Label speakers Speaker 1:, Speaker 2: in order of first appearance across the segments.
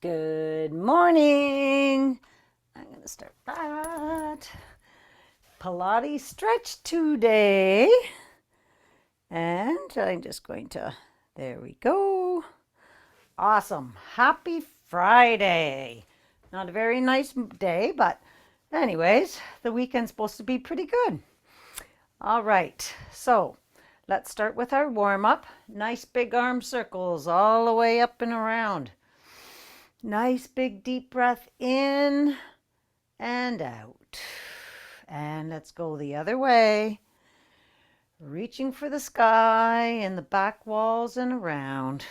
Speaker 1: Good morning. I'm going to start that. Pilates stretch today. And I'm just going to, there we go. Awesome. Happy Friday. Not a very nice day, but anyways, the weekend's supposed to be pretty good. All right, so let's start with our warm-up. Nice big arm circles all the way up and around. Nice big deep breath in and out. And let's go the other way. Reaching for the sky and the back walls and around.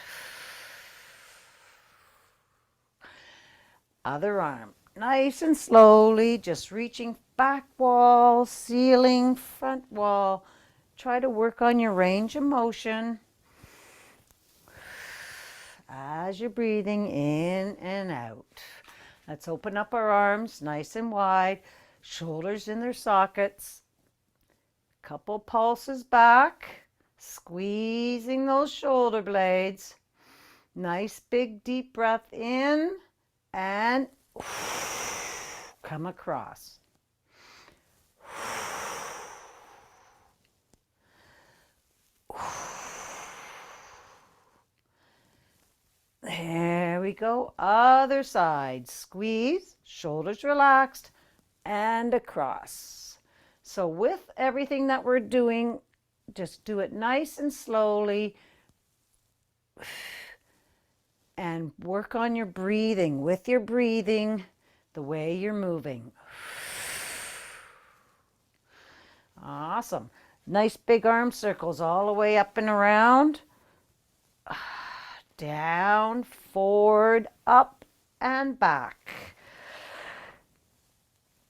Speaker 1: Other arm. Nice and slowly, just reaching back wall, ceiling, front wall. Try to work on your range of motion as you're breathing in and out. Let's open up our arms nice and wide, shoulders in their sockets. Couple pulses back, squeezing those shoulder blades. Nice big deep breath in and come across. There we go. Other side. Squeeze, shoulders relaxed, and across. So with everything that we're doing, just do it nice and slowly. And work on your breathing. With your breathing, the way you're moving. Awesome. Nice big arm circles all the way up and around. Down, forward, up, and back.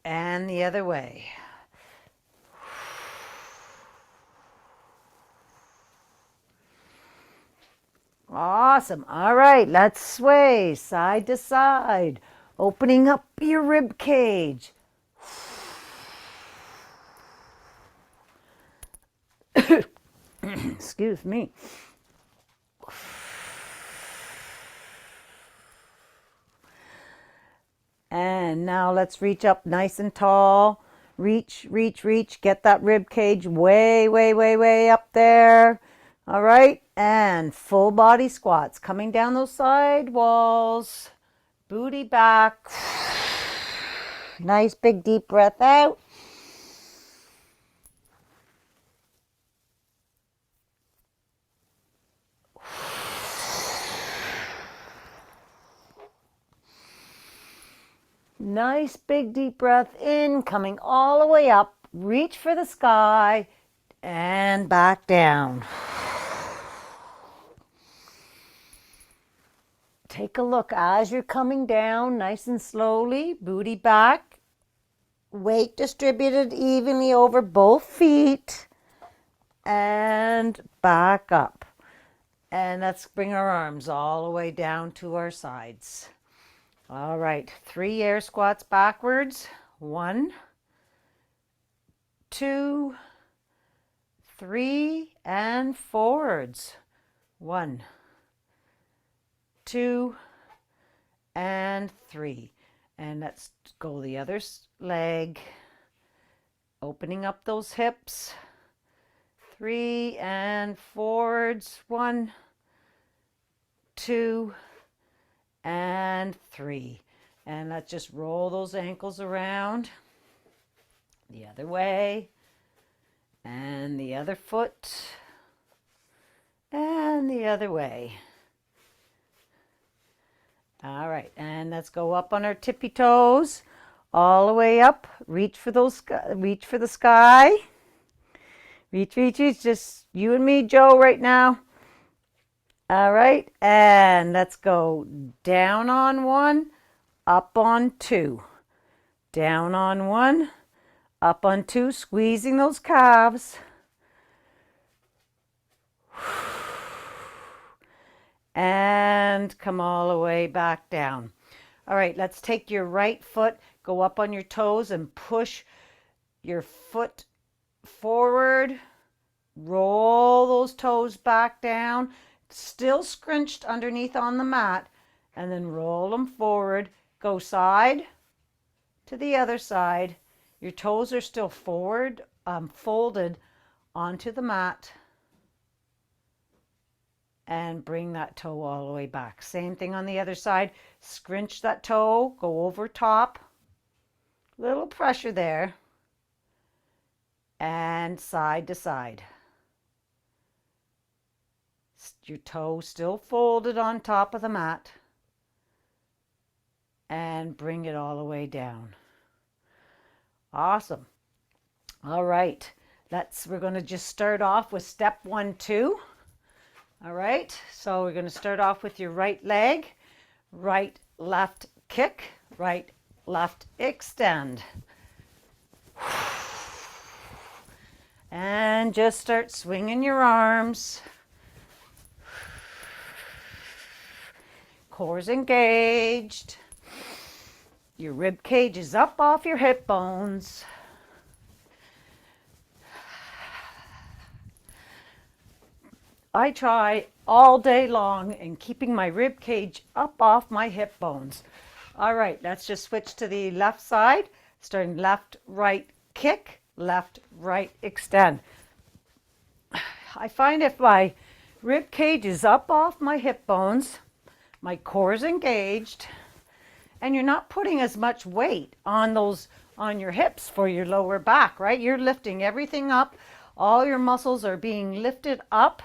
Speaker 1: And the other way. Awesome. All right, let's sway side to side, opening up your rib cage. Excuse me. And now let's reach up nice and tall. Reach, reach, reach. Get that rib cage way, way, way, way up there. All right. And full body squats. Coming down those side walls. Booty back. Nice big deep breath out. Nice big deep breath in, coming all the way up. Reach for the sky and back down. Take a look as you're coming down, nice and slowly, booty back. Weight distributed evenly over both feet and back up. And let's bring our arms all the way down to our sides. All right, 3 air squats backwards. 1, 2, 3, and forwards. 1, 2, and 3. And let's go the other leg. Opening up those hips. 3 and forwards. 1, 2, and 3. And let's just roll those ankles around the other way, and the other foot, and the other way. All right, and let's go up on our tippy toes all the way up. Reach for those, reach for the sky. Reach, reach, reach. Just you and me, Joe, right now. All right, and let's go down on 1, up on 2. Down on 1, up on 2, squeezing those calves. And come all the way back down. All right, let's take your right foot, go up on your toes and push your foot forward. Roll those toes back down. Still scrunched underneath on the mat, and then roll them forward. Go side to the other side. Your toes are still forward, folded onto the mat, and bring that toe all the way back. Same thing on the other side. Scrunch that toe, go over top, little pressure there, and side to side. Your toe still folded on top of the mat, and bring it all the way down. Awesome. All right, we're going to just start off with step 1, 2. All right, so we're going to start off with your right leg, right, left kick, right, left extend. And just start swinging your arms. Core's engaged. Your rib cage is up off your hip bones. I try all day long in keeping my rib cage up off my hip bones. All right, let's just switch to the left side, starting left, right, kick, left, right, extend. I find if my rib cage is up off my hip bones, my core is engaged, and you're not putting as much weight on your hips for your lower back, right? You're lifting everything up. All your muscles are being lifted up,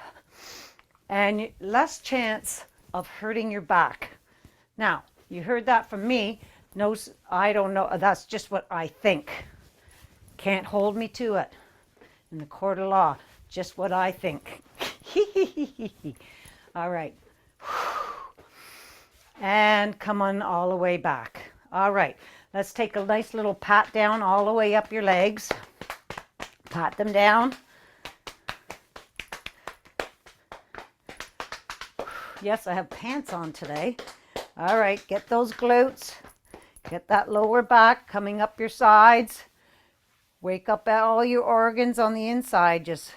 Speaker 1: and less chance of hurting your back. Now, you heard that from me. No, I don't know. That's just what I think. Can't hold me to it. In the court of law, just what I think. All right. And come on all the way back. All right. Let's take a nice little pat down all the way up your legs. Pat them down. Yes, I have pants on today. All right, get those glutes. Get that lower back coming up your sides. Wake up all your organs on the inside. Just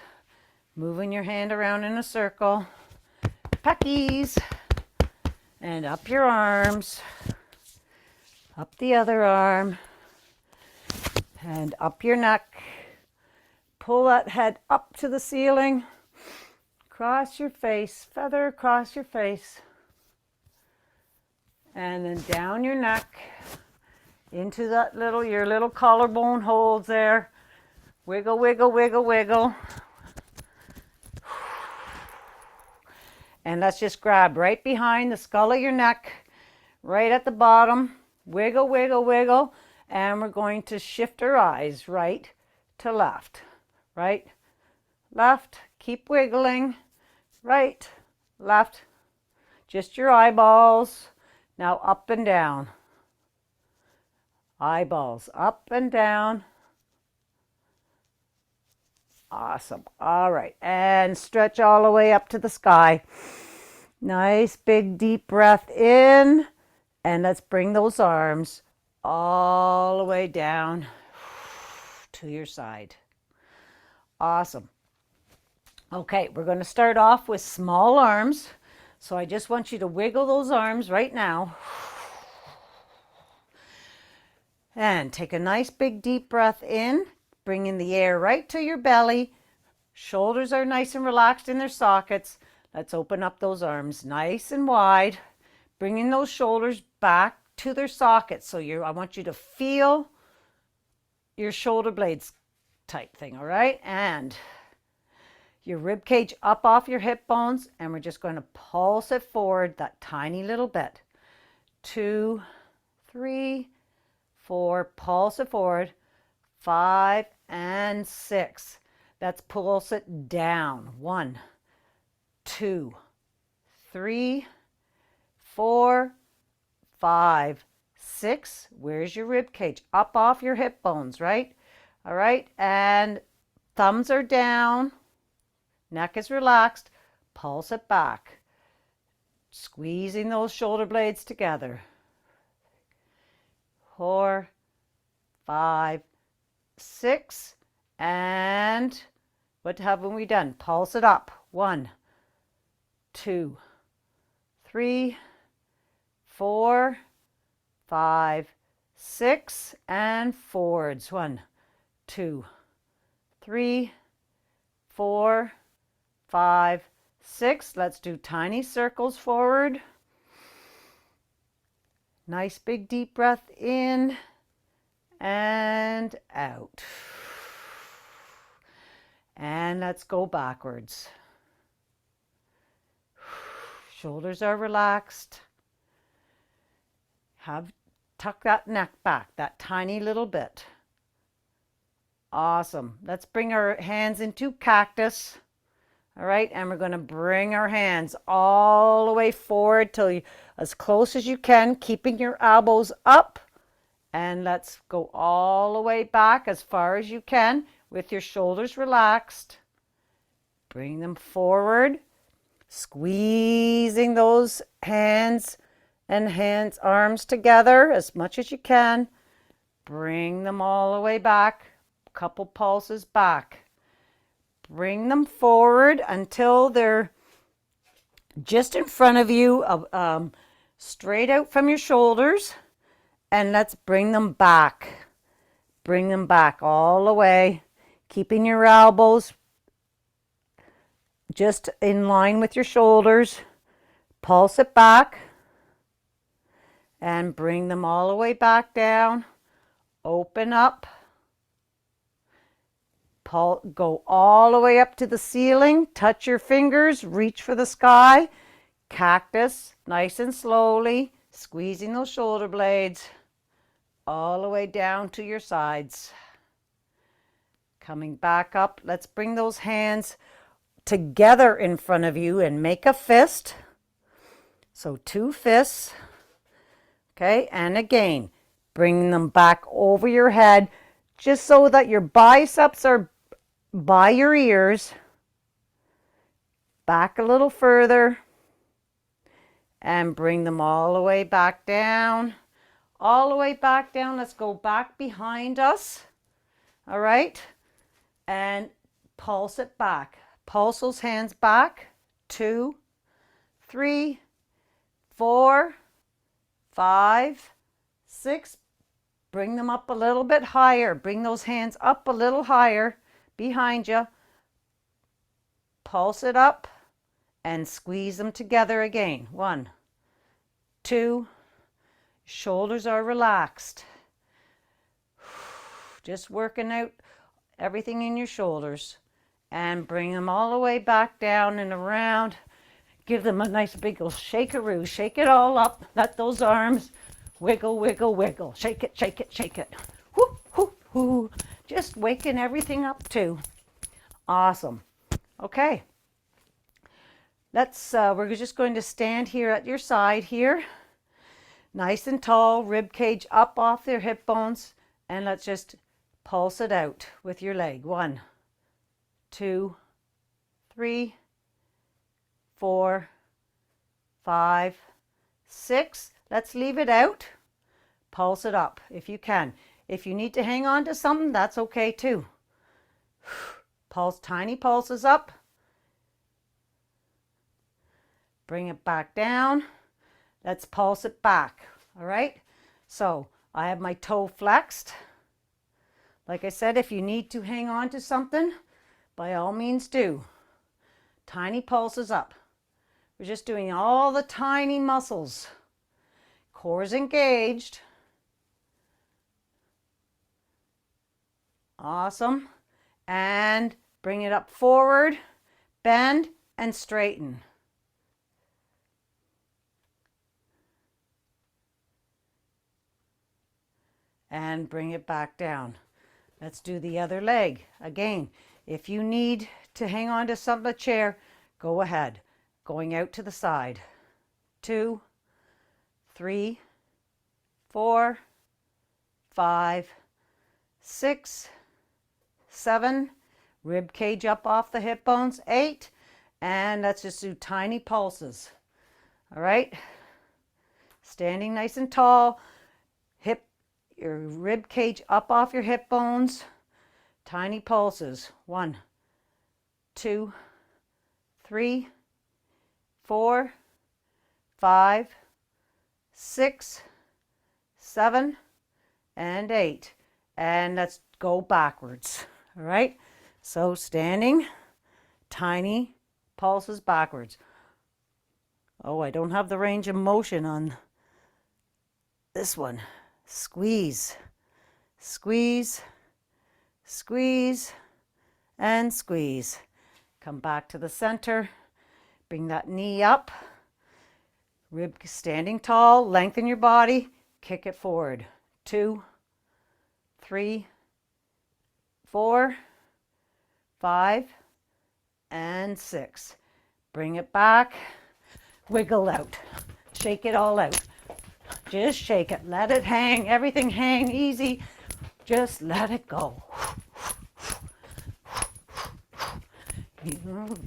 Speaker 1: moving your hand around in a circle. Peckies. And up your arms. Up the other arm. And up your neck. Pull that head up to the ceiling. Cross your face, feather across your face. And then down your neck into that your little collarbone holds there. Wiggle, wiggle, wiggle, wiggle. And let's just grab right behind the skull of your neck, right at the bottom. Wiggle, wiggle, wiggle. And we're going to shift our eyes right to left. Right, left, keep wiggling. Right, left, just your eyeballs. Now up and down. Eyeballs up and down. Awesome. All right, and stretch all the way up to the sky. Nice big deep breath in, and let's bring those arms all the way down to your side. Awesome. Okay, we're going to start off with small arms. So I just want you to wiggle those arms right now. And take a nice big deep breath in, bringing the air right to your belly. Shoulders are nice and relaxed in their sockets. Let's open up those arms nice and wide, bringing those shoulders back to their sockets. So I want you to feel your shoulder blades type thing, all right? And your rib cage up off your hip bones, and we're just going to pulse it forward that tiny little bit. 2, 3, 4, pulse it forward. 5 and 6. Let's pulse it down. 1, 2, 3, 4, 5, 6. Where's your rib cage? Up off your hip bones, right? All right, and thumbs are down. Neck is relaxed. Pulse it back. Squeezing those shoulder blades together. 4, 5, 6. And what haven't we done? Pulse it up. 1, 2, 3, 4, 5, 6, and forwards. 1, 2, 3, 4, 5, 6. Let's do tiny circles forward. Nice big deep breath in and out. And let's go backwards. Shoulders are relaxed. Tuck that neck back, that tiny little bit. Awesome. Let's bring our hands into cactus. All right, and we're going to bring our hands all the way forward till you, as close as you can, keeping your elbows up. And let's go all the way back as far as you can with your shoulders relaxed. Bring them forward, squeezing those hands and arms together as much as you can. Bring them all the way back, a couple pulses back. Bring them forward until they're just in front of you, straight out from your shoulders. And let's bring them back. Bring them back all the way, keeping your elbows just in line with your shoulders. Pulse it back and bring them all the way back down. Open up. Go all the way up to the ceiling. Touch your fingers. Reach for the sky. Cactus, nice and slowly, squeezing those shoulder blades all the way down to your sides. Coming back up. Let's bring those hands together in front of you and make a fist. So 2 fists. Okay, and again, bring them back over your head just so that your biceps are by your ears. Back a little further and bring them all the way back down. All the way back down. Let's go back behind us. All right, and pulse it back. Pulse those hands back. 2, 3, 4, 5, 6. Bring them up a little bit higher. Bring those hands up a little higher behind you. Pulse it up and squeeze them together again. 1, 2. Shoulders are relaxed. Just working out everything in your shoulders. And bring them all the way back down and around. Give them a nice big old shakeroo. Shake it all up. Let those arms wiggle, wiggle, wiggle. Shake it, shake it, shake it. Whoo, whoo, whoo. Just waking everything up too. Awesome. Okay. We're just going to stand here at your side here. Nice and tall, rib cage up off your hip bones. And let's just pulse it out with your leg. 1, 2, 3, 4, 5, 6. Let's leave it out. Pulse it up if you can. If you need to hang on to something, that's okay too. Pulse, tiny pulses up. Bring it back down. Let's pulse it back. All right. So I have my toe flexed. Like I said, if you need to hang on to something, by all means do. Tiny pulses up. We're just doing all the tiny muscles. Core's engaged. Awesome. And bring it up forward, bend, and straighten. And bring it back down. Let's do the other leg. Again, if you need to hang on to a chair, go ahead. Going out to the side. 2, 3, 4, 5, 6, 7. Rib cage up off the hip bones. 8. And let's just do tiny pulses. All right. Standing nice and tall. Your rib cage up off your hip bones. Tiny pulses. 1, 2, 3, 4, 5, 6, 7, and 8. And let's go backwards. All right. So standing, tiny pulses backwards. Oh, I don't have the range of motion on this one. Squeeze, squeeze, squeeze, and squeeze. Come back to the center. Bring that knee up. Rib standing tall. Lengthen your body. Kick it forward. 2, 3, 4, 5, and 6. Bring it back. Wiggle out. Shake it all out. Just shake it. Let it hang. Everything hang easy. Just let it go.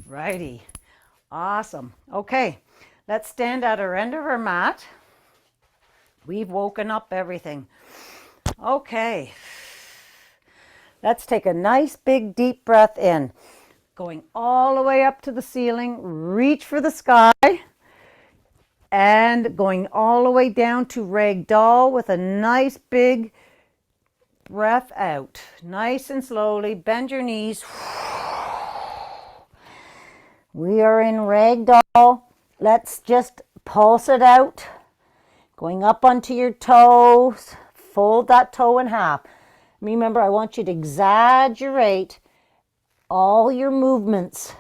Speaker 1: Righty. Awesome. Okay. Let's stand at our end of our mat. We've woken up everything. Okay. Let's take a nice big deep breath in. Going all the way up to the ceiling. Reach for the sky. And going all the way down to ragdoll with a nice big breath out. Nice and slowly. Bend your knees. We are in ragdoll. Let's just pulse it out. Going up onto your toes. Fold that toe in half. Remember, I want you to exaggerate all your movements.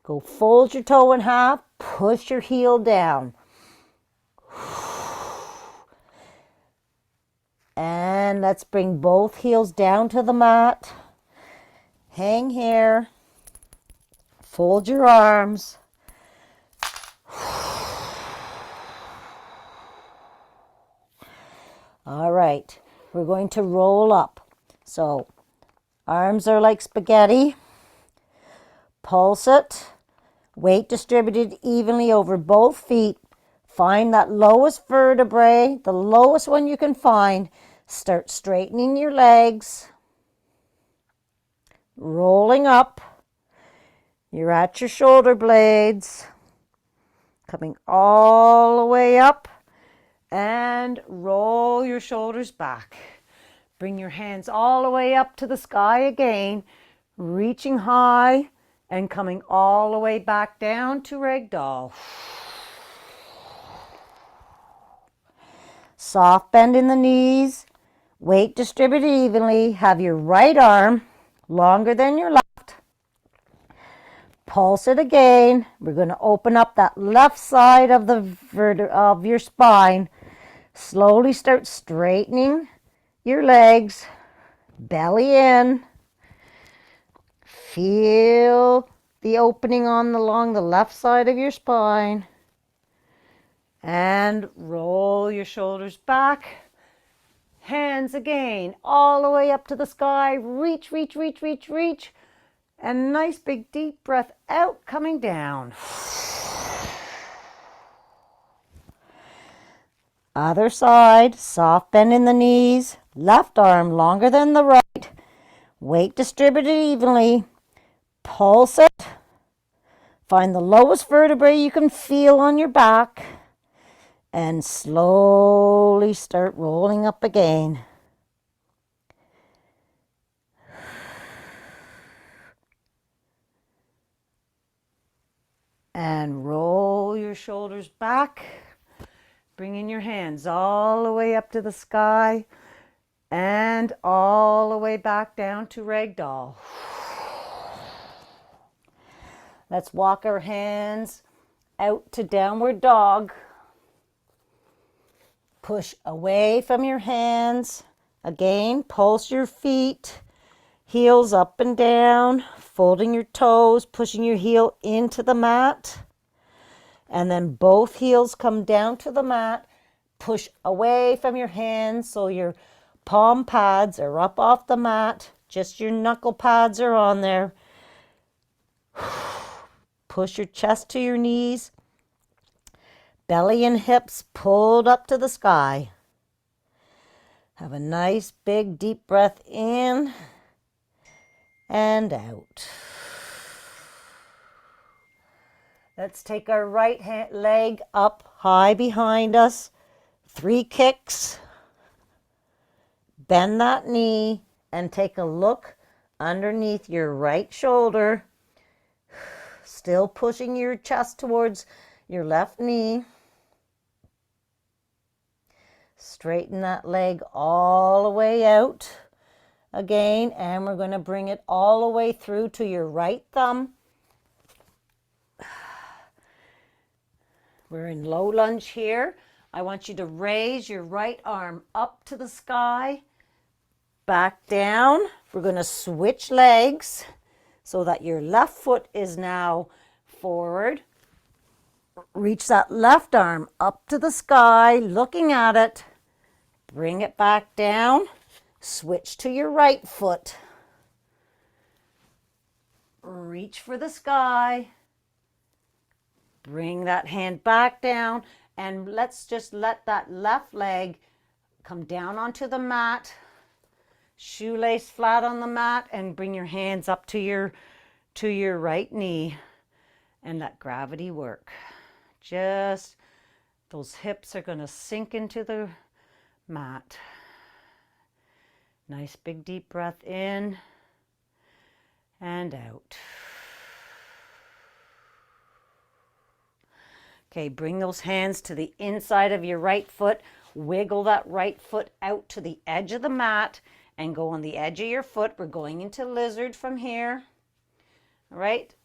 Speaker 1: Go fold your toe in half. Push your heel down. And let's bring both heels down to the mat. Hang here. Fold your arms. All right, we're going to roll up. So arms are like spaghetti. Pulse it. Weight distributed evenly over both feet. Find that lowest vertebrae, the lowest one you can find. Start straightening your legs. Rolling up. You're at your shoulder blades. Coming all the way up. And roll your shoulders back. Bring your hands all the way up to the sky again. Reaching high and coming all the way back down to ragdoll. Soft bend in the knees. Weight distributed evenly. Have your right arm longer than your left. Pulse it again. We're going to open up that left side of of your spine. Slowly start straightening your legs. Belly in. Feel the opening along the left side of your spine. And roll your shoulders back. Hands again, all the way up to the sky. Reach, reach, reach, reach, reach. And nice big deep breath out, coming down. Other side, soft bend in the knees. Left arm longer than the right. Weight distributed evenly. Pulse it. Find the lowest vertebrae you can feel on your back. And slowly start rolling up again. And roll your shoulders back. Bringing your hands all the way up to the sky. And all the way back down to ragdoll. Let's walk our hands out to downward dog. Push away from your hands. Again, pulse your feet. Heels up and down. Folding your toes. Pushing your heel into the mat. And then both heels come down to the mat. Push away from your hands so your palm pads are up off the mat. Just your knuckle pads are on there. Push your chest to your knees. Belly and hips pulled up to the sky. Have a nice big deep breath in and out. Let's take our right leg up high behind us. 3 kicks. Bend that knee and take a look underneath your right shoulder. Still pushing your chest towards your left knee. Straighten that leg all the way out again, and we're going to bring it all the way through to your right thumb. We're in low lunge here. I want you to raise your right arm up to the sky, back down. We're going to switch legs so that your left foot is now forward. Reach that left arm up to the sky, looking at it. Bring it back down. Switch to your right foot. Reach for the sky. Bring that hand back down, and let's just let that left leg come down onto the mat. Shoelace flat on the mat, and bring your hands up to your right knee and let gravity work. Just those hips are going to sink into the mat. Nice big deep breath in and out. Okay, bring those hands to the inside of your right foot. Wiggle that right foot out to the edge of the mat and go on the edge of your foot. We're going into lizard from here. All right,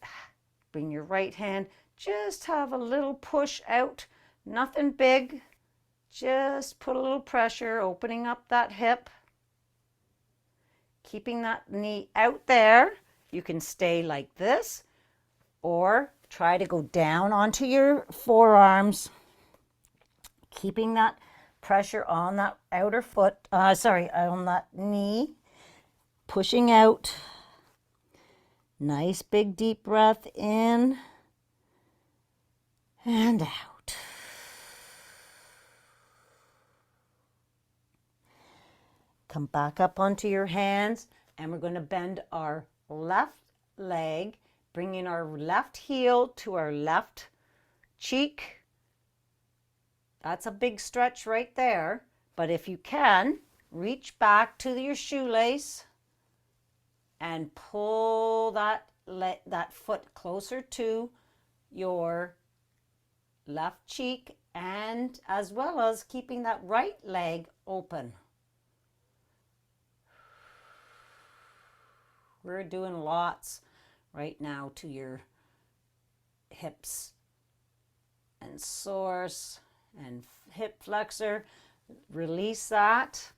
Speaker 1: bring your right hand. Just have a little push out. Nothing big. Just put a little pressure, opening up that hip. Keeping that knee out there. You can stay like this or try to go down onto your forearms, keeping that pressure on that outer foot, on that knee, pushing out. Nice big deep breath in and out. Come back up onto your hands, and we're going to bend our left leg, bringing our left heel to our left cheek. That's a big stretch right there. But if you can, reach back to your shoelace and pull that foot closer to your left cheek, and as well as keeping that right leg open. We're doing lots right now to your hips and source and hip flexor. Release that.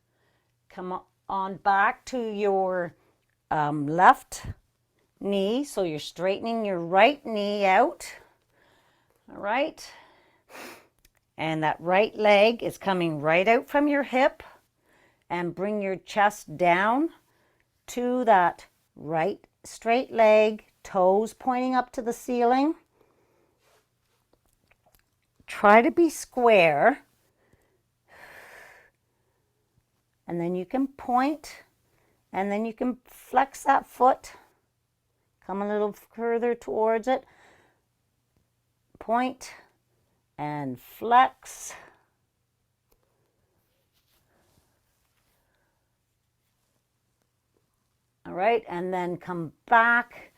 Speaker 1: Come on back to your left knee. So you're straightening your right knee out. All right. And that right leg is coming right out from your hip. And bring your chest down to that right straight leg, toes pointing up to the ceiling. Try to be square. And then you can point, and then you can flex that foot. Come a little further towards it. Point and flex. All right, and then come back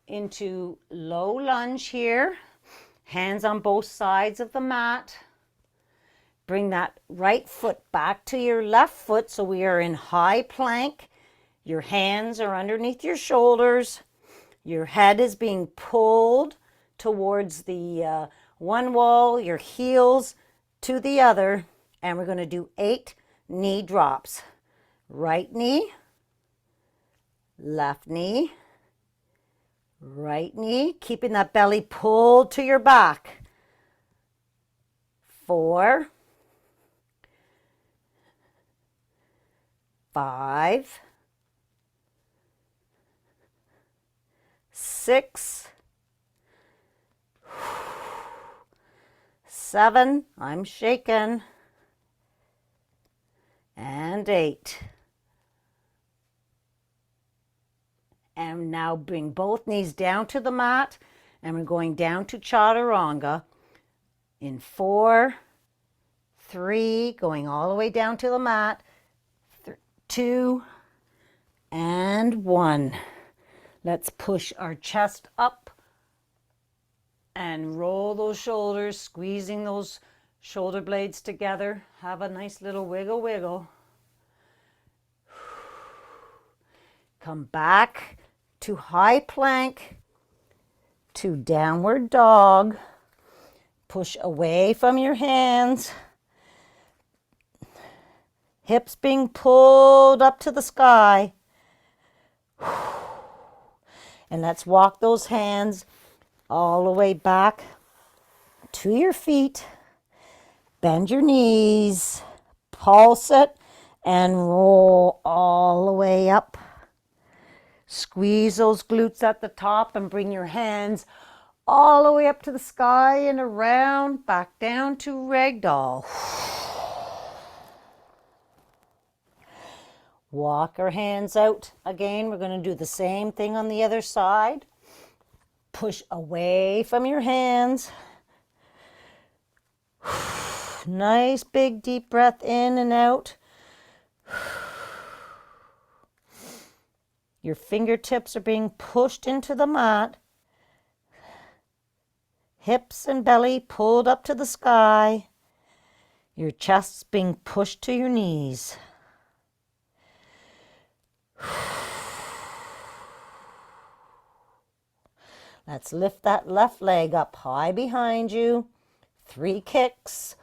Speaker 1: into low lunge here. Hands on both sides of the mat. Bring that right foot back to your left foot, so we are in high plank. Your hands are underneath your shoulders. Your head is being pulled towards the one wall, your heels to the other. And we're going to do 8 knee drops. Right knee, left knee, right knee, keeping that belly pulled to your back. 4, 5, 6, 7, I'm shaking, and 8. And now bring both knees down to the mat, and we're going down to chaturanga in 4, 3, going all the way down to the mat, 2, and 1. Let's push our chest up and roll those shoulders, squeezing those shoulder blades together. Have a nice little wiggle, wiggle. Come back to high plank, to downward dog. Push away from your hands. Hips being pulled up to the sky. And let's walk those hands all the way back to your feet. Bend your knees, pulse it, and roll all the way up. Squeeze those glutes at the top and bring your hands all the way up to the sky and around, back down to ragdoll. Walk our hands out. Again, we're going to do the same thing on the other side. Push away from your hands. Nice big deep breath in and out. Your fingertips are being pushed into the mat. Hips and belly pulled up to the sky. Your chest's being pushed to your knees. Let's lift that left leg up high behind you. 3 kicks.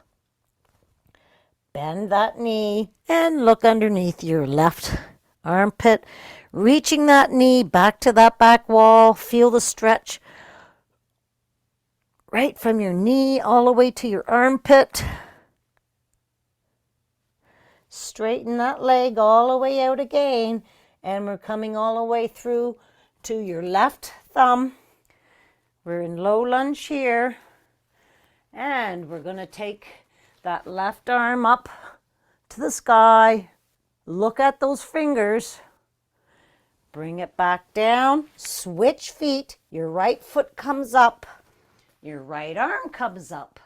Speaker 1: Bend that knee and look underneath your left armpit. Reaching that knee back to that back wall. Feel the stretch right from your knee all the way to your armpit. Straighten that leg all the way out again. And we're coming all the way through to your left thumb. We're in low lunge here. And we're going to take that left arm up to the sky. Look at those fingers. Bring it back down. Switch feet. Your right foot comes up. Your right arm comes up.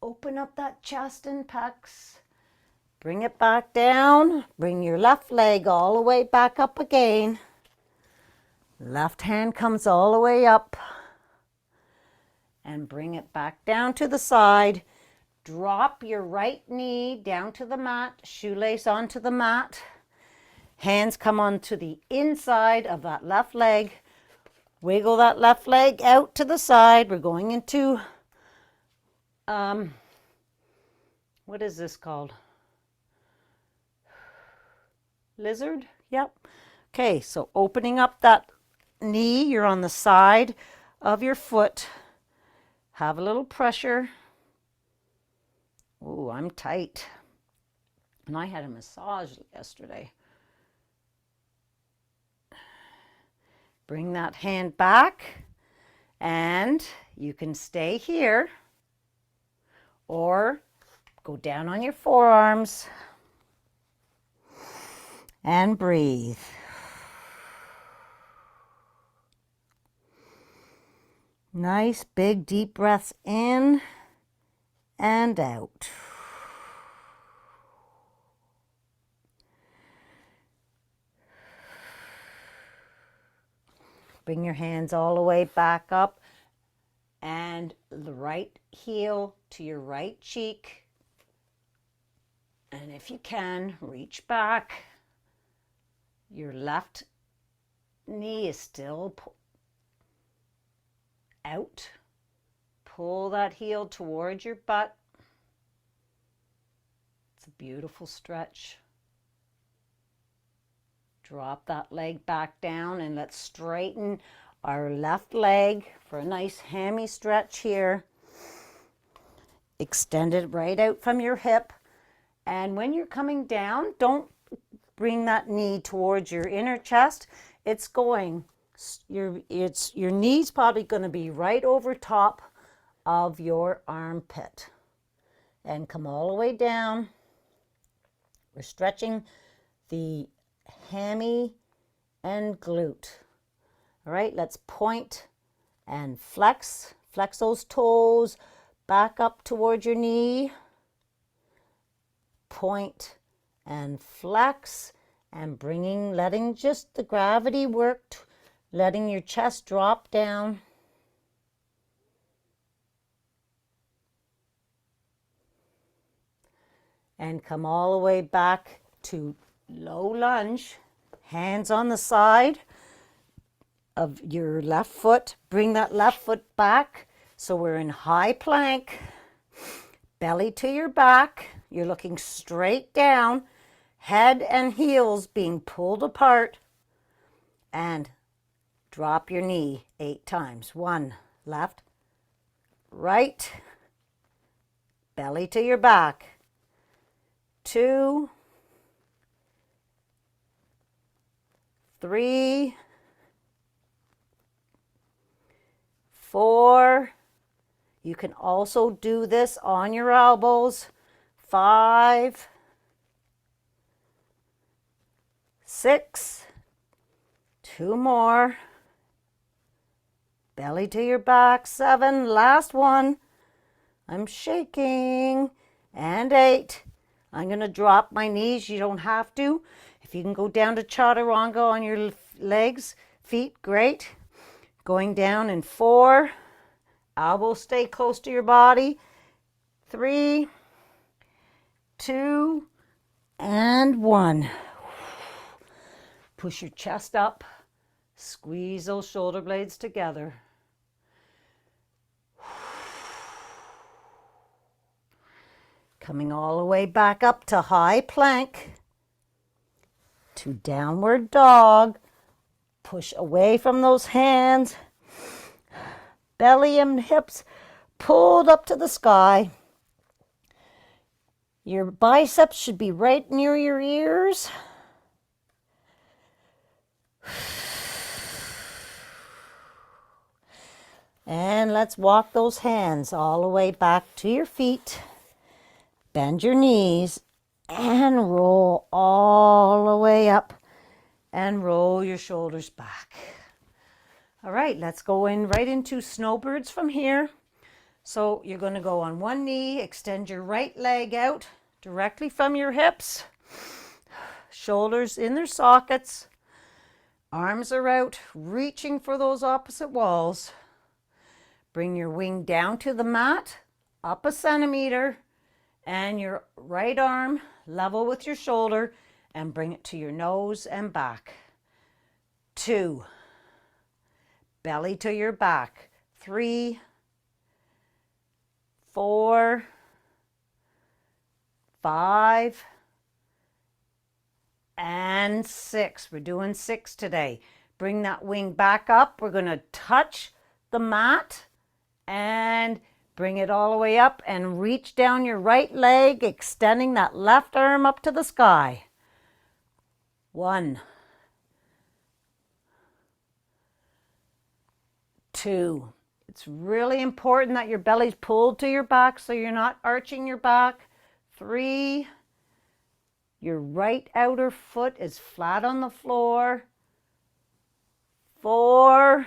Speaker 1: Open up that chest and pecs. Bring it back down. Bring your left leg all the way back up again. Left hand comes all the way up. And bring it back down to the side. Drop your right knee down to the mat. Shoelace onto the mat. Hands come onto the inside of that left leg. Wiggle that left leg out to the side. We're going into, what is this called? Lizard? Yep. Okay, so opening up that knee, you're on the side of your foot. Have a little pressure. Ooh, I'm tight. And I had a massage yesterday. Bring that hand back, and you can stay here or go down on your forearms and breathe. Nice big deep breaths in and out. Bring your hands all the way back up and the right heel to your right cheek. And if you can, reach back. Your left knee is still out. Pull that heel towards your butt. It's a beautiful stretch. Drop that leg back down and let's straighten our left leg for a nice hammy stretch here. Extend it right out from your hip. And when you're coming down, don't bring that knee towards your inner chest. It's going, your knee's probably going to be right over top of your armpit. And come all the way down. We're stretching the hammy and glute. All right, let's point and flex those toes, back up toward your knee, point and flex, and letting just the gravity work, letting your chest drop down. And come all the way back to low lunge, hands on the side of your left foot. Bring that left foot back. So we're in high plank, belly to your back. You're looking straight down, head and heels being pulled apart. And drop your knee 8 times. 1, left, right, belly to your back. 2, 3, 4. You can also do this on your elbows. 5, 6, 2 more. Belly to your back. 7, last one. I'm shaking. And 8. I'm going to drop my knees. You don't have to. If you can go down to chaturanga on your legs, feet, great. Going down in 4. Elbows stay close to your body. 3, 2, and 1. Push your chest up. Squeeze those shoulder blades together. Coming all the way back up to high plank, to downward dog. Push away from those hands. Belly and hips pulled up to the sky. Your biceps should be right near your ears. And let's walk those hands all the way back to your feet. Bend your knees and roll all the way up and roll your shoulders back. All right, let's go right into snowbirds from here. So you're going to go on one knee, extend your right leg out directly from your hips, shoulders in their sockets, arms are out, reaching for those opposite walls. Bring your wing down to the mat, up 1 centimeter, and your right arm level with your shoulder, and bring it to your nose and back. 2, belly to your back. 3, 4, 5, and 6. We're doing 6 today. Bring that wing back up. We're going to touch the mat and bring it all the way up and reach down your right leg, extending that left arm up to the sky. 1, 2. It's really important that your belly's pulled to your back so you're not arching your back. 3, your right outer foot is flat on the floor. 4,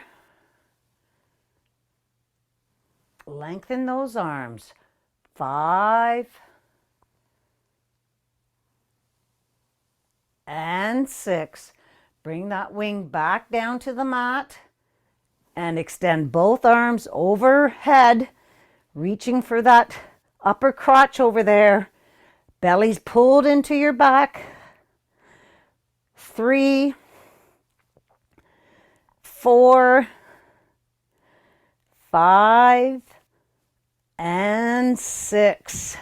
Speaker 1: lengthen those arms. 5, and 6. Bring that wing back down to the mat and extend both arms overhead, reaching for that upper crotch over there. Belly's pulled into your back. 3, 4, 5, and 6.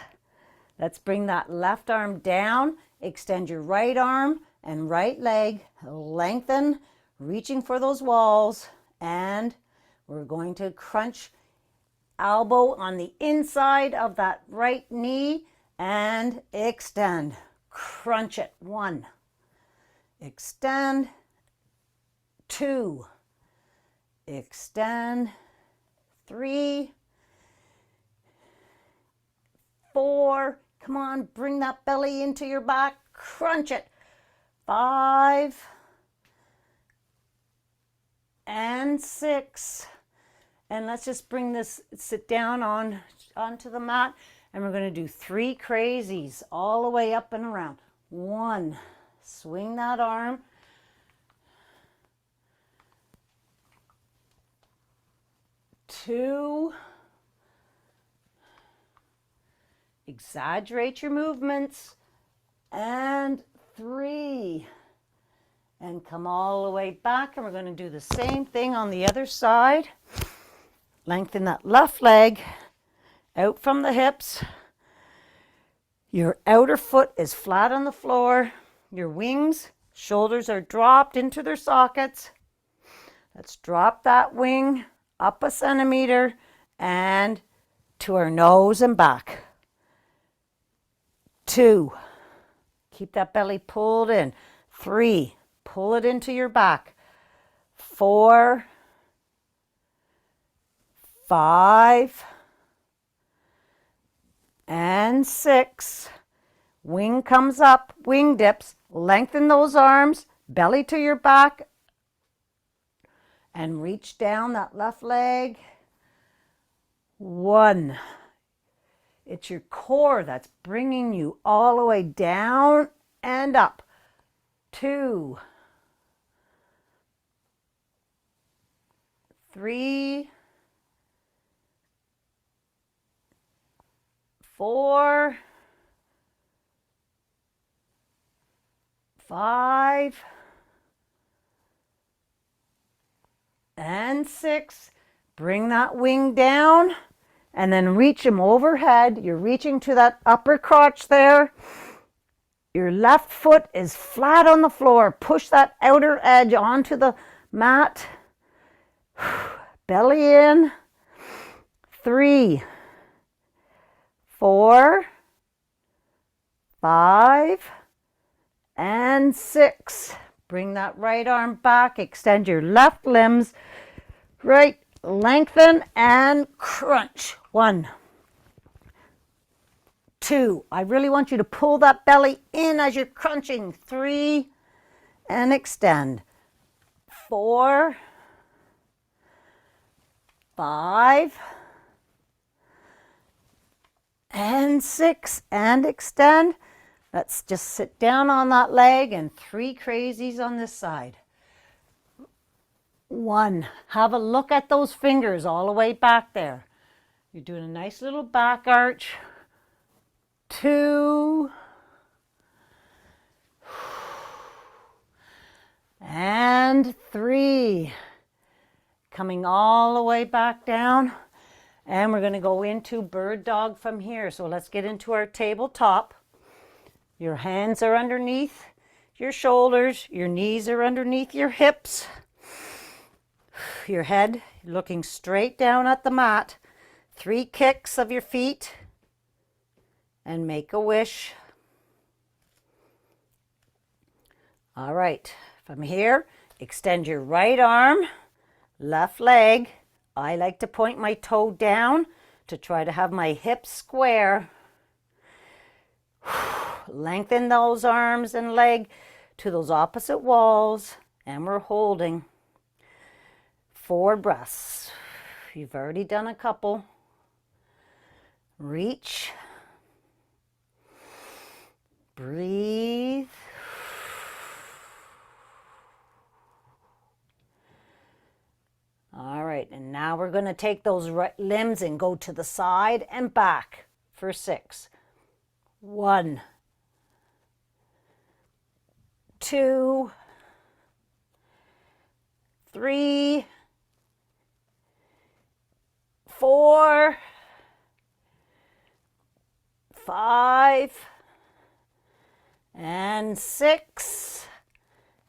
Speaker 1: Let's bring that left arm down. Extend your right arm and right leg. Lengthen, reaching for those walls. And we're going to crunch elbow on the inside of that right knee and extend. Crunch it. 1. Extend. 2. Extend. 3. 4. Come on, bring that belly into your back. Crunch it. 5. And 6. And let's just bring this, sit down onto the mat, and we're going to do 3 crazies all the way up and around. 1, swing that arm. 2, exaggerate your movements. And 3, and come all the way back, and we're going to do the same thing on the other side. Lengthen that left leg out from the hips. Your outer foot is flat on the floor. Your wings, shoulders are dropped into their sockets. Let's drop that wing up 1 centimeter and to our nose and back. 2, keep that belly pulled in. 3, pull it into your back. 4, 5, and 6. Wing comes up, wing dips. Lengthen those arms, belly to your back, and reach down that left leg. 1. It's your core that's bringing you all the way down and up. 2, 3, 4, 5, and 6. Bring that wing down and then reach them overhead. You're reaching to that upper crotch there. Your left foot is flat on the floor. Push that outer edge onto the mat. Belly in. 3, 4, 5, and 6. Bring that right arm back. Extend your left limbs. Right, lengthen and crunch. 1, 2. I really want you to pull that belly in as you're crunching. 3, and extend. 4, 5, and 6, and extend. Let's just sit down on that leg, and 3 crazies on this side. 1, have a look at those fingers all the way back there. You're doing a nice little back arch. 2, and 3. Coming all the way back down. And we're going to go into bird dog from here. So let's get into our tabletop. Your hands are underneath your shoulders. Your knees are underneath your hips. Your head looking straight down at the mat. 3 kicks of your feet. And make a wish. All right. From here, extend your right arm, left leg. I like to point my toe down to try to have my hips square. Lengthen those arms and leg to those opposite walls, and we're holding 4 breaths. You've already done a couple. Reach. Breathe. All right, and now we're going to take those limbs and go to the side and back for 6. 1, 2, 3, 4, 5, and 6.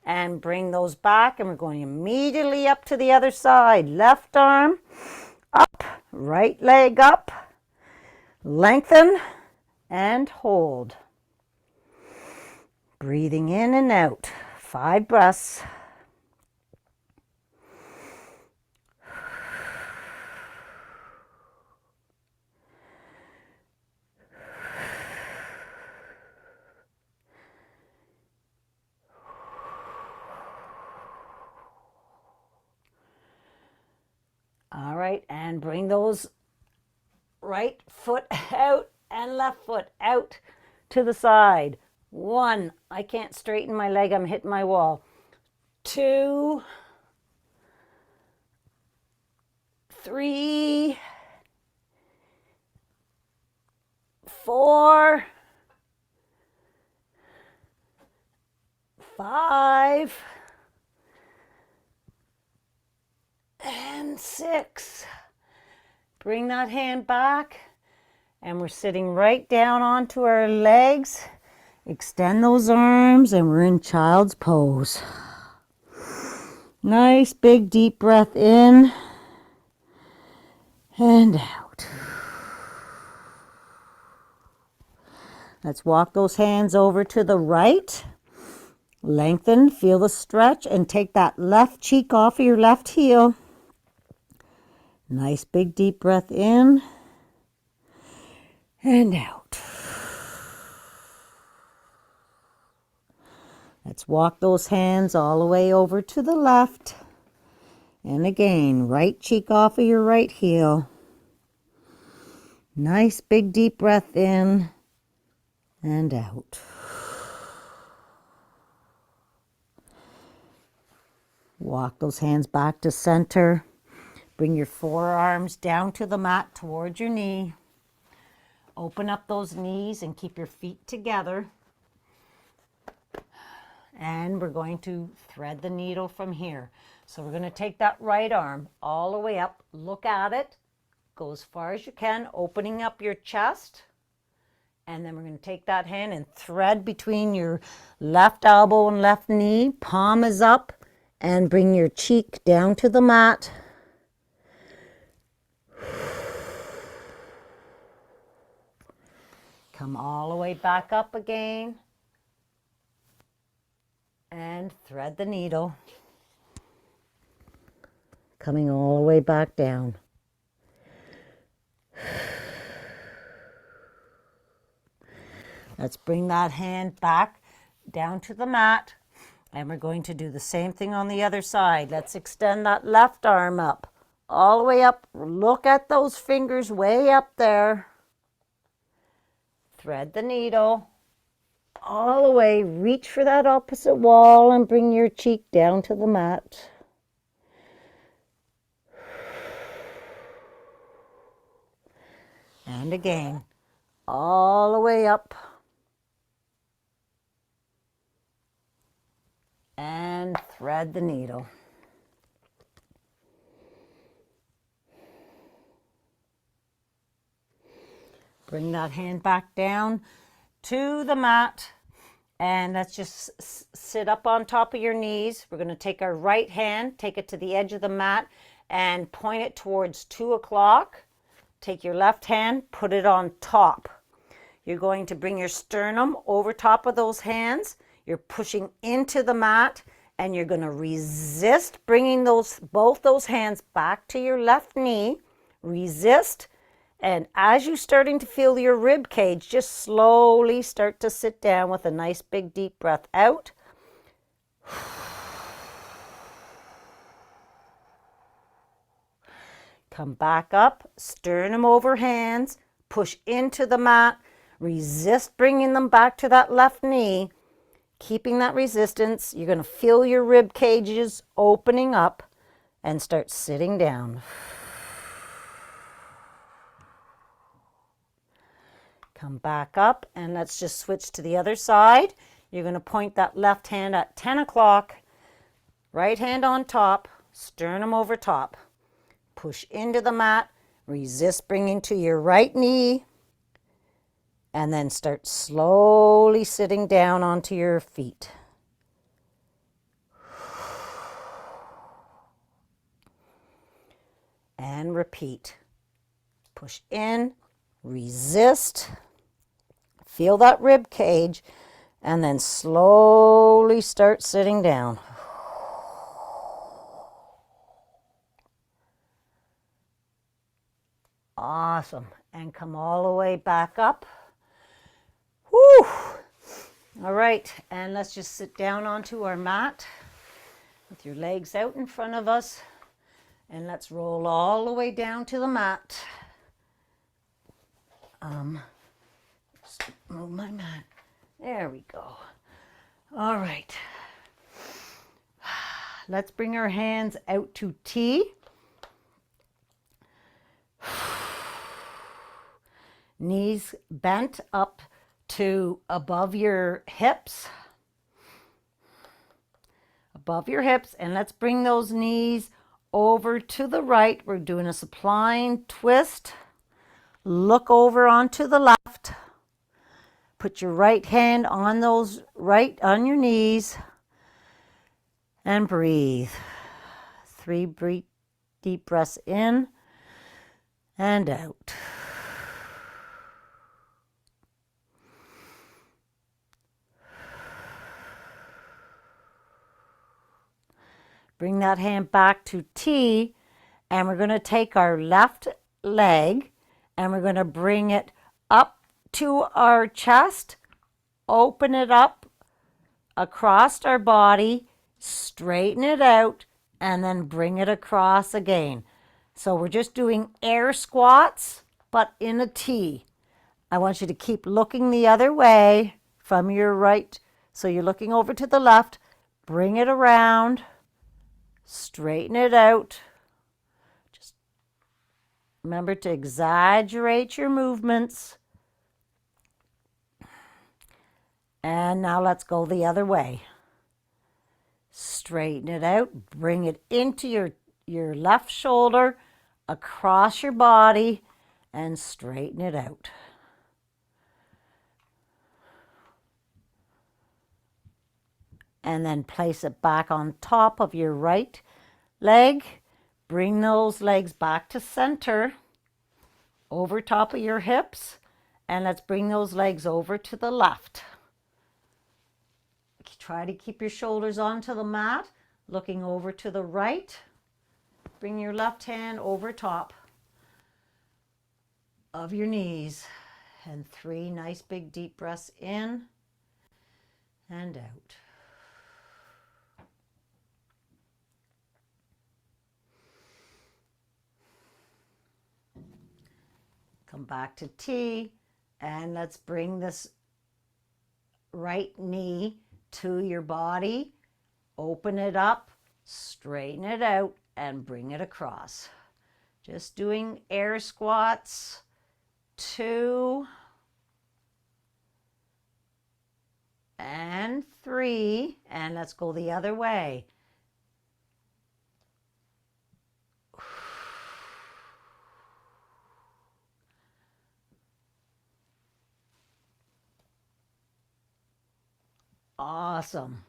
Speaker 1: And bring those back, and we're going immediately up to the other side. Left arm up, right leg up, lengthen and hold. Breathing in and out, 5 breaths. All right, and bring those right foot out and left foot out to the side. 1, I can't straighten my leg, I'm hitting my wall. 2, 3, 4, 5, and 6. Bring that hand back, and we're sitting right down onto our legs. Extend those arms, and we're in child's pose. Nice big deep breath in and out. Let's walk those hands over to the right. Lengthen, feel the stretch, and take that left cheek off of your left heel. Nice big deep breath in and out. Let's walk those hands all the way over to the left. And again, right cheek off of your right heel. Nice big deep breath in and out. Walk those hands back to center. Bring your forearms down to the mat towards your knee. Open up those knees and keep your feet together. And we're going to thread the needle from here. So we're going to take that right arm all the way up. Look at it. Go as far as you can, opening up your chest. And then we're going to take that hand and thread between your left elbow and left knee. Palm is up. And bring your cheek down to the mat. Come all the way back up again. And thread the needle. Coming all the way back down. Let's bring that hand back down to the mat. And we're going to do the same thing on the other side. Let's extend that left arm up. All the way up. Look at those fingers way up there. Thread the needle. All the way, reach for that opposite wall and bring your cheek down to the mat. And again, all the way up. And thread the needle. Bring that hand back down to the mat. And let's just sit up on top of your knees. We're going to take our right hand, take it to the edge of the mat, and point it towards 2 o'clock. Take your left hand, put it on top. You're going to bring your sternum over top of those hands. You're pushing into the mat, and you're going to resist bringing both those hands back to your left knee. Resist. And as you're starting to feel your rib cage, just slowly start to sit down with a nice big deep breath out. Come back up, sternum over hands, push into the mat, resist bringing them back to that left knee. Keeping that resistance, you're going to feel your rib cages opening up and start sitting down. Come back up, and let's just switch to the other side. You're going to point that left hand at 10 o'clock, right hand on top, sternum over top. Push into the mat, resist bringing to your right knee, and then start slowly sitting down onto your feet. And repeat. Push in, resist. Feel that rib cage, and then slowly start sitting down. Awesome. And come all the way back up. Whew. All right, and let's just sit down onto our mat with your legs out in front of us. And let's roll all the way down to the mat. Just move my mat. There we go. All right. Let's bring our hands out to T. Knees bent up to above your hips. Above your hips. And let's bring those knees over to the right. We're doing a supine twist. Look over onto the left. Put your right hand on on your knees and breathe. 3 deep breaths in and out. Bring that hand back to T, and we're going to take our left leg and we're going to bring it up to our chest, open it up across our body, straighten it out, and then bring it across again. So we're just doing air squats, but in a T. I want you to keep looking the other way from your right. So you're looking over to the left, bring it around, straighten it out. Just remember to exaggerate your movements. And now let's go the other way. Straighten it out, bring it into your left shoulder, across your body, and straighten it out. And then place it back on top of your right leg. Bring those legs back to center, over top of your hips, and let's bring those legs over to the left. Try to keep your shoulders onto the mat, looking over to the right. Bring your left hand over top of your knees, and 3 nice big deep breaths in and out. Come back to T, and let's bring this right knee to your body, open it up, straighten it out, and bring it across. Just doing air squats. 2 and 3, and let's go the other way. Awesome.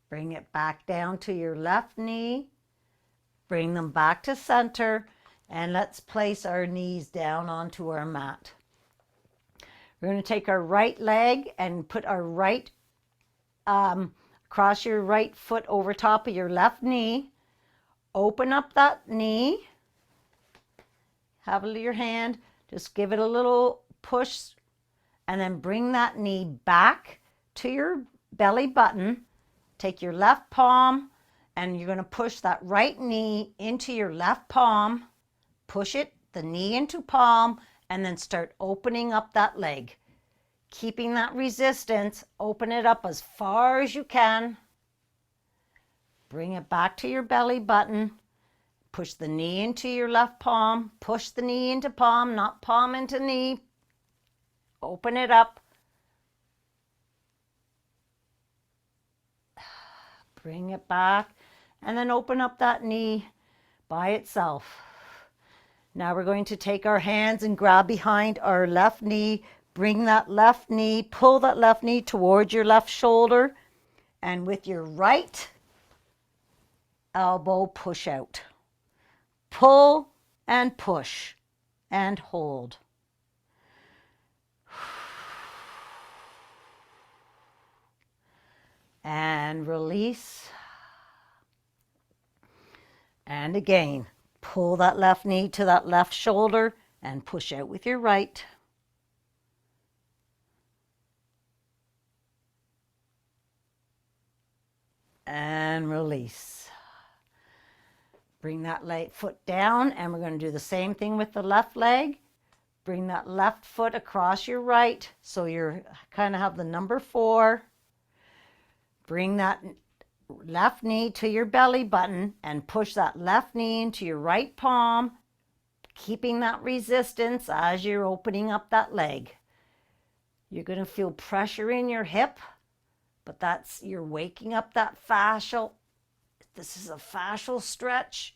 Speaker 1: Bring it back down to your left knee. Bring them back to center, and let's place our knees down onto our mat. We're going to take our right leg and put our right, cross your right foot over top of your left knee. Open up that knee. Have your hand, just give it a little push, and then bring that knee back to your belly button. Take your left palm, and you're going to push that right knee into your left palm. Push it, the knee into palm, and then start opening up that leg. Keeping that resistance, open it up as far as you can. Bring it back to your belly button. Push the knee into your left palm. Push the knee into palm, not palm into knee. Open it up. Bring it back, and then open up that knee by itself. Now we're going to take our hands and grab behind our left knee. Bring that left knee, pull that left knee towards your left shoulder, and with your right elbow, push out. Pull and push and hold. And release. And again, pull that left knee to that left shoulder and push out with your right. And release. Bring that foot down, and we're going to do the same thing with the left leg. Bring that left foot across your right, so you're kind of have the number 4. Bring that left knee to your belly button and push that left knee into your right palm, keeping that resistance as you're opening up that leg. You're going to feel pressure in your hip, but you're waking up that fascial. This is a fascial stretch.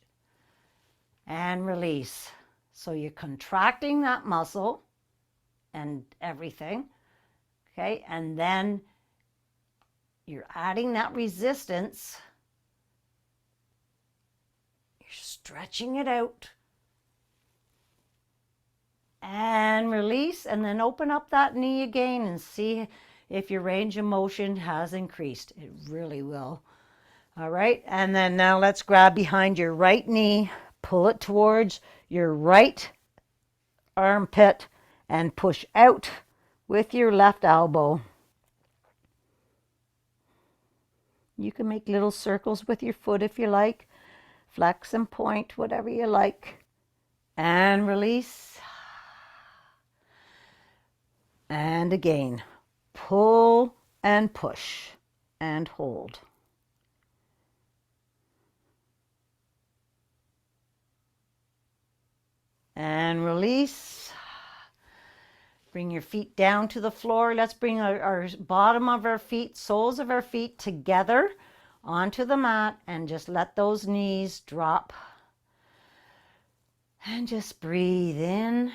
Speaker 1: And release. So you're contracting that muscle and everything. Okay, and then you're adding that resistance. You're stretching it out. And release, and then open up that knee again and see if your range of motion has increased. It really will. All right, and then now let's grab behind your right knee, pull it towards your right armpit, and push out with your left elbow. You can make little circles with your foot if you like. Flex and point, whatever you like. And release. And again, pull and push and hold. And release. Bring your feet down to the floor. Let's bring our bottom of our feet, soles of our feet together onto the mat, and just let those knees drop. And just breathe in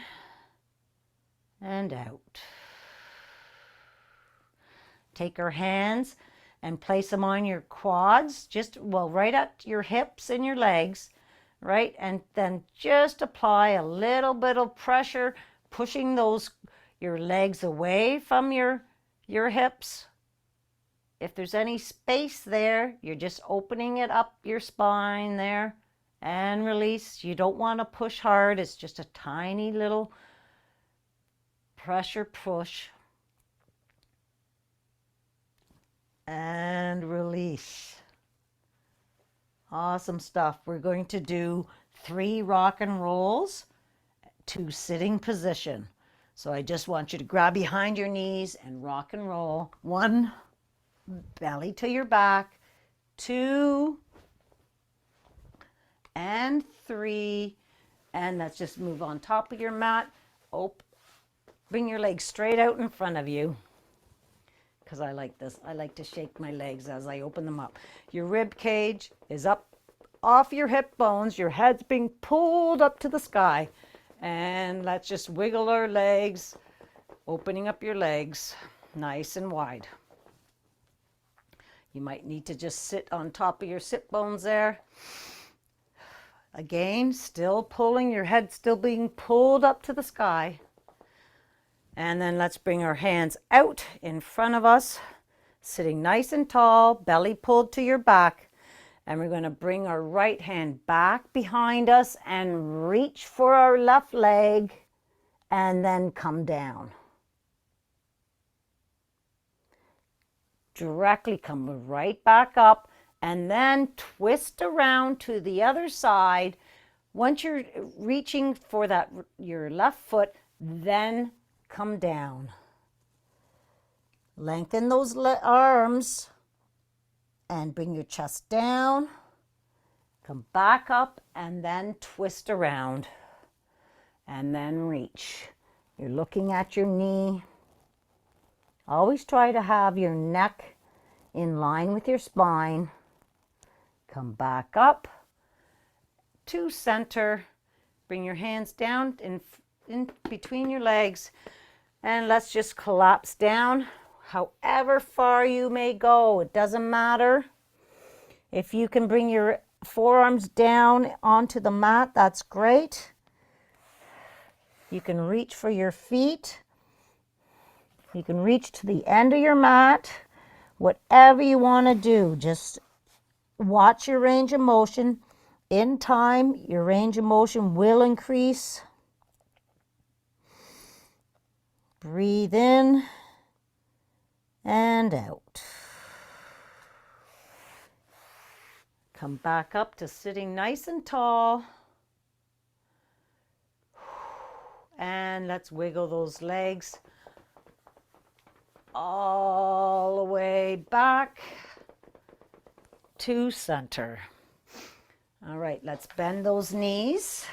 Speaker 1: and out. Take our hands and place them on your quads, right at your hips and your legs, right? And then just apply a little bit of pressure, pushing your legs away from your hips. If there's any space there, you're just opening it up your spine there, and release. You don't want to push hard. It's just a tiny little pressure push. And release. Awesome stuff. We're going to do 3 rock and rolls to sitting position. So I just want you to grab behind your knees and rock and roll. 1, belly to your back. 2, and 3. And let's just move on top of your mat. Bring your legs straight out in front of you. Because I like this. I like to shake my legs as I open them up. Your rib cage is up off your hip bones. Your head's being pulled up to the sky. And let's just wiggle our legs, opening up your legs nice and wide. You might need to just sit on top of your sit bones there. Again, still pulling, your head still being pulled up to the sky. And then let's bring our hands out in front of us, sitting nice and tall, belly pulled to your back. And we're going to bring our right hand back behind us and reach for our left leg, and then come down. Directly come right back up, and then twist around to the other side. Once you're reaching for your left foot, then come down. Lengthen those arms and bring your chest down. Come back up and then twist around and then reach. You're looking at your knee. Always try to have your neck in line with your spine. Come back up to center. Bring your hands down in between your legs, and let's just collapse down however far you may go. It doesn't matter. If you can bring your forearms down onto the mat, that's great. You can reach for your feet. You can reach to the end of your mat. Whatever you want to do, just watch your range of motion. In time, your range of motion will increase. Breathe in and out. Come back up to sitting nice and tall. And let's wiggle those legs all the way back to center. All right, let's bend those knees.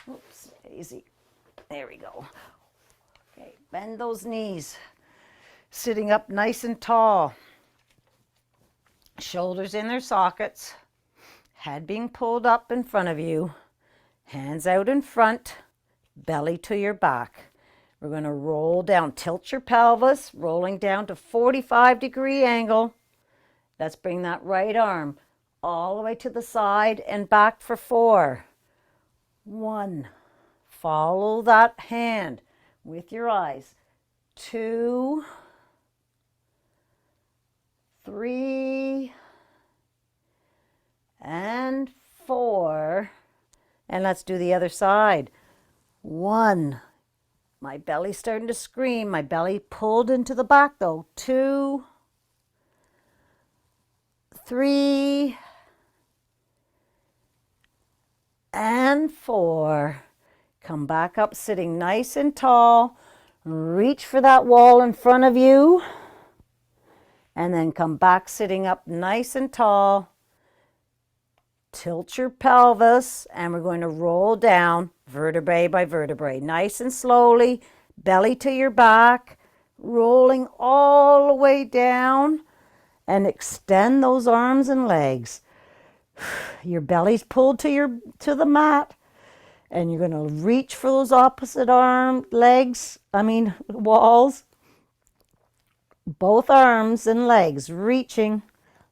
Speaker 1: Oops, easy. There we go. Okay, bend those knees. Sitting up nice and tall. Shoulders in their sockets. Head being pulled up in front of you. Hands out in front. Belly to your back. We're going to roll down. Tilt your pelvis, rolling down to 45-degree angle. Let's bring that right arm all the way to the side and back for 4. 1. Follow that hand with your eyes. 2, 3, and 4. And let's do the other side. 1. My belly's starting to scream. My belly pulled into the back though. 2, 3, and 4. Come back up sitting nice and tall. Reach for that wall in front of you. And then come back sitting up nice and tall. Tilt your pelvis, and we're going to roll down vertebrae by vertebrae. Nice and slowly, belly to your back, rolling all the way down, and extend those arms and legs. Your belly's pulled to the mat, and you're going to reach for those opposite walls. Both arms and legs reaching.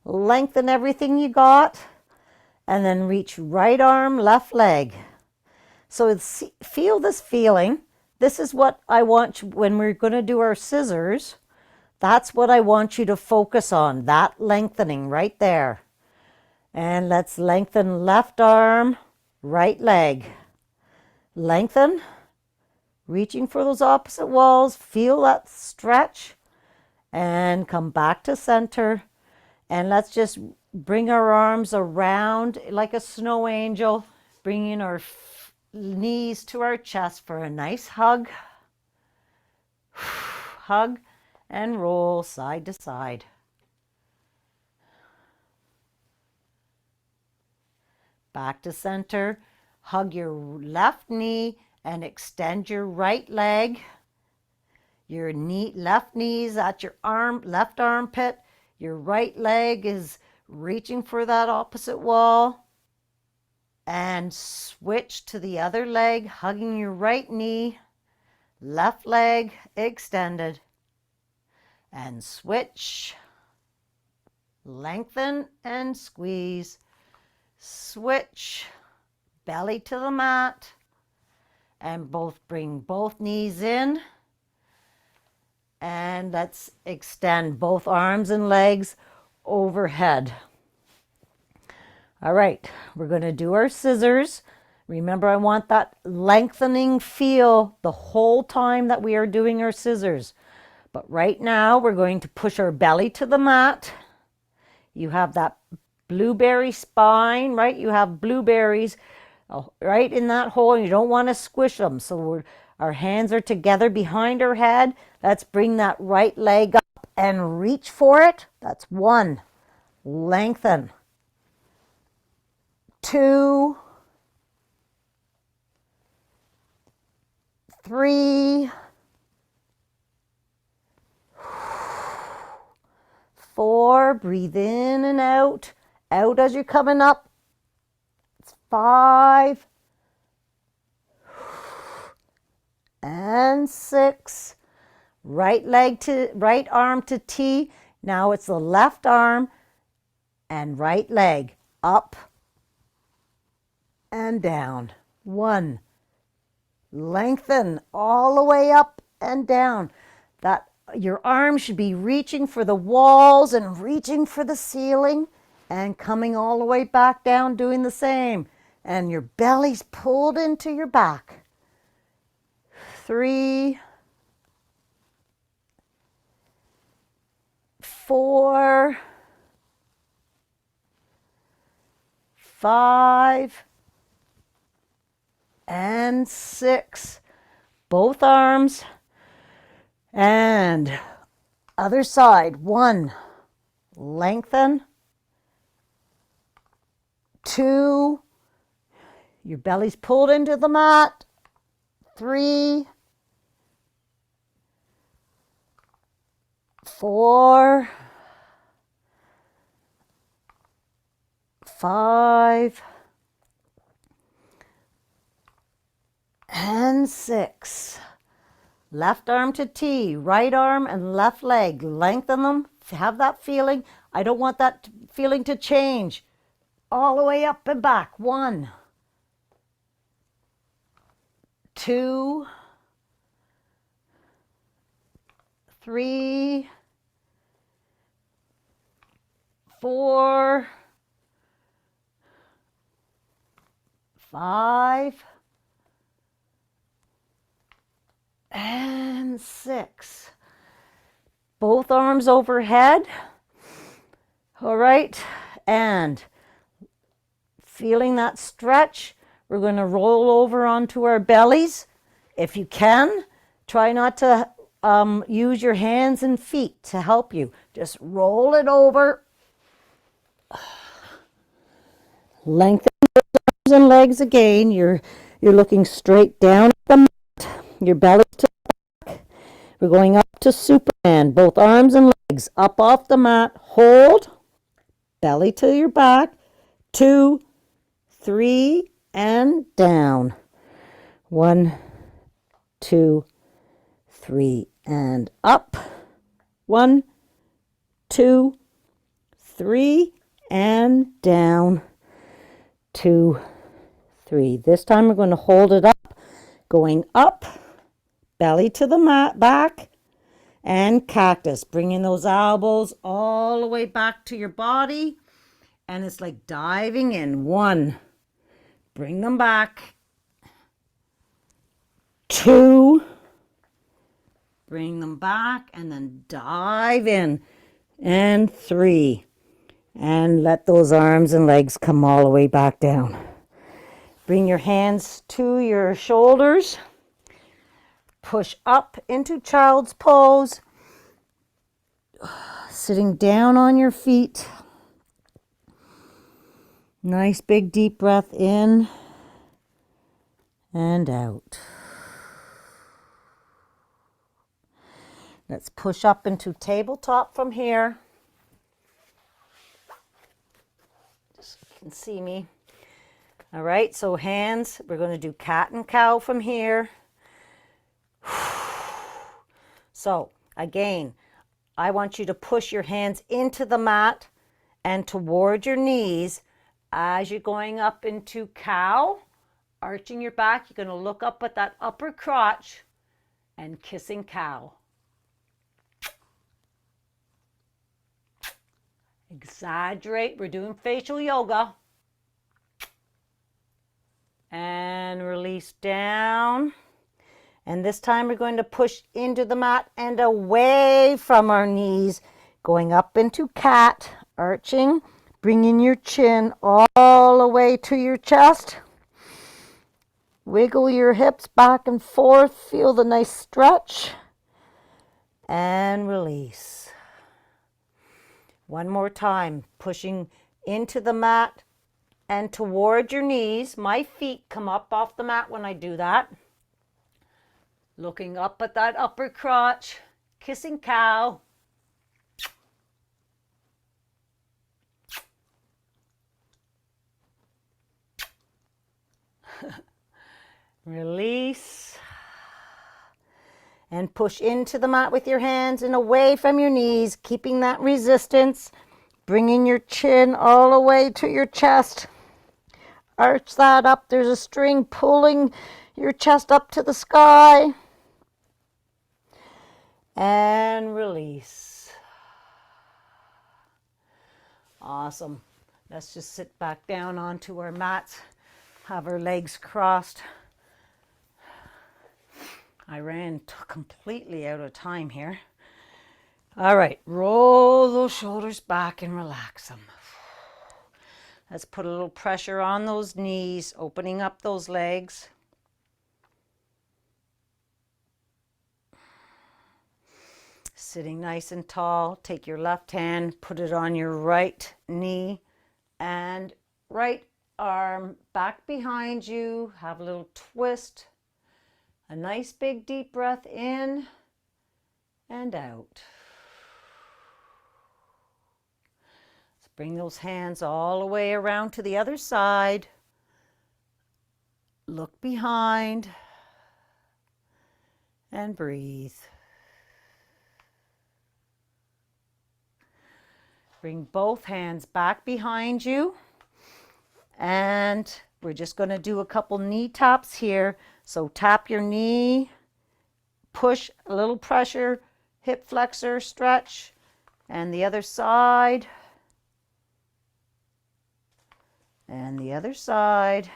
Speaker 1: Lengthen everything you got. And then reach right arm, left leg. So feel this feeling. This is what I want you, when we're going to do our scissors, that's what I want you to focus on, that lengthening right there. And let's lengthen left arm, right leg. Lengthen, reaching for those opposite walls. Feel that stretch. And come back to center. And let's just bring our arms around like a snow angel, bringing our knees to our chest for a nice hug. Hug and roll side to side. Back to center. Hug your left knee and extend your right leg. Your left knee's at your left armpit. Your right leg is reaching for that opposite wall. And switch to the other leg, hugging your right knee. Left leg extended. And switch. Lengthen and squeeze. Switch. Belly to the mat. And bring both knees in. And let's extend both arms and legs overhead. All right, we're going to do our scissors. Remember, I want that lengthening feel the whole time that we are doing our scissors. But right now, we're going to push our belly to the mat. You have that blueberry spine, right? You have blueberries right in that hole, and you don't want to squish them. So our hands are together behind our head. Let's bring that right leg up and reach for it. That's 1. Lengthen. 2, 3, 4. Breathe in and out. Out as you're coming up. It's 5. And 6. Right arm to T. Now it's the left arm and right leg up and down. 1. Lengthen all the way up and down. That your arms should be reaching for the walls and reaching for the ceiling and coming all the way back down, doing the same. And your belly's pulled into your back. 3, 4, 5 and 6. Both arms. And other side. 1, lengthen. 2, your belly's pulled into the mat. 3, 4, 5, and 6. Left arm to T, right arm and left leg. Lengthen them. Have that feeling. I don't want that feeling to change. All the way up and back. 1, 2, 3, 4, 5, and 6. Both arms overhead. All right, and feeling that stretch, we're going to roll over onto our bellies. If you can, try not to use your hands and feet to help you. Just roll it over. Lengthen your arms and legs again. You're looking straight down at the mat. Your belly to the back. We're going up to Superman. Both arms and legs up off the mat. Hold. Belly to your back. 2, 3, and down. 1, 2, 3, and up. 1, 2, 3, and down. 2, 3. This time we're going to hold it up, going up, belly to the mat, back, and cactus. Bringing those elbows all the way back to your body, and it's like diving in. 1, bring them back. 2, bring them back, and then dive in. And 3, and let those arms and legs come all the way back down. Bring your hands to your shoulders. Push up into child's pose. Sitting down on your feet. Nice big deep breath in and out. Let's push up into tabletop from here. Just you can see me. All right, so hands, we're going to do cat and cow from here. So again, I want you to push your hands into the mat and toward your knees as you're going up into cow, arching your back. You're going to look up at that upper crotch and kissing cow. Exaggerate. We're doing facial yoga. And release down. And this time we're going to push into the mat and away from our knees, going up into cat, arching, bringing your chin all the way to your chest. Wiggle your hips back and forth. Feel the nice stretch. And release. One more time, pushing into the mat and toward your knees. My feet come up off the mat when I do that. Looking up at that upper crotch, kissing cow. Release. And push into the mat with your hands and away from your knees, keeping that resistance. Bringing your chin all the way to your chest. Arch that up. There's a string pulling your chest up to the sky. And release. Awesome. Let's just sit back down onto our mats. Have our legs crossed. I ran completely out of time here. All right, roll those shoulders back and relax them. Let's put a little pressure on those knees, opening up those legs. Sitting nice and tall, take your left hand, put it on your right knee and right arm back behind you. Have a little twist. A nice big deep breath in and out. Let's bring those hands all the way around to the other side. Look behind and breathe. Bring both hands back behind you. And we're just going to do a couple knee taps here. So tap your knee, push a little pressure, hip flexor, stretch, and the other side, and the other side.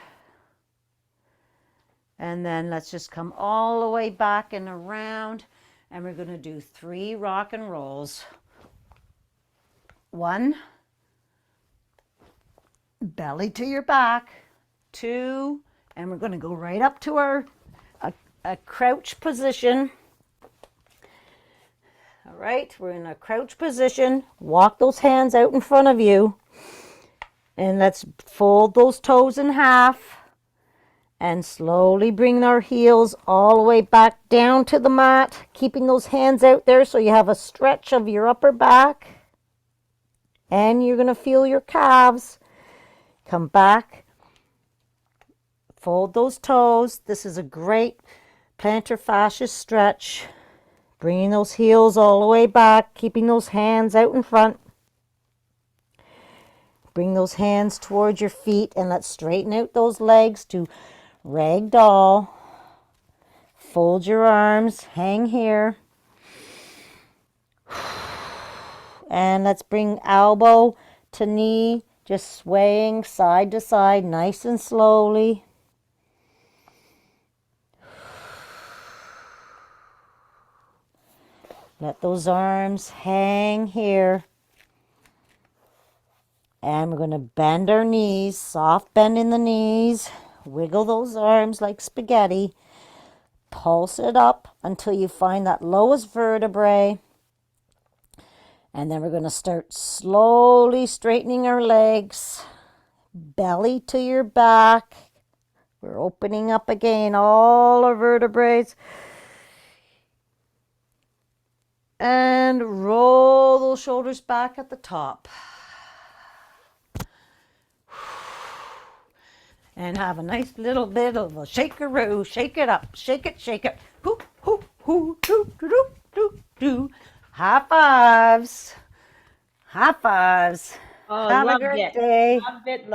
Speaker 1: And then let's just come all the way back and around, and we're going to do 3 rock and rolls. 1, belly to your back. 2, and we're going to go right up to a crouch position. All right, we're in a crouch position. Walk those hands out in front of you. And let's fold those toes in half. And slowly bring our heels all the way back down to the mat. Keeping those hands out there so you have a stretch of your upper back. And you're going to feel your calves. Come back. Fold those toes. This is a great plantar fascia stretch. Bringing those heels all the way back, keeping those hands out in front. Bring those hands towards your feet and let's straighten out those legs to ragdoll. Fold your arms, hang here. And let's bring elbow to knee, just swaying side to side, nice and slowly. Let those arms hang here. And we're going to bend our knees, soft bend in the knees. Wiggle those arms like spaghetti. Pulse it up until you find that lowest vertebrae. And then we're going to start slowly straightening our legs. Belly to your back. We're opening up again all our vertebrae. And roll those shoulders back at the top. And have a nice little bit of a shakeroo. Shake it up. Shake it, shake it. Hoo, hoo, hoo, doo, doo, doo, doo, doo. High fives. High fives.
Speaker 2: Oh,
Speaker 1: Have a
Speaker 2: loved
Speaker 1: great
Speaker 2: it.
Speaker 1: day.
Speaker 2: Loved it.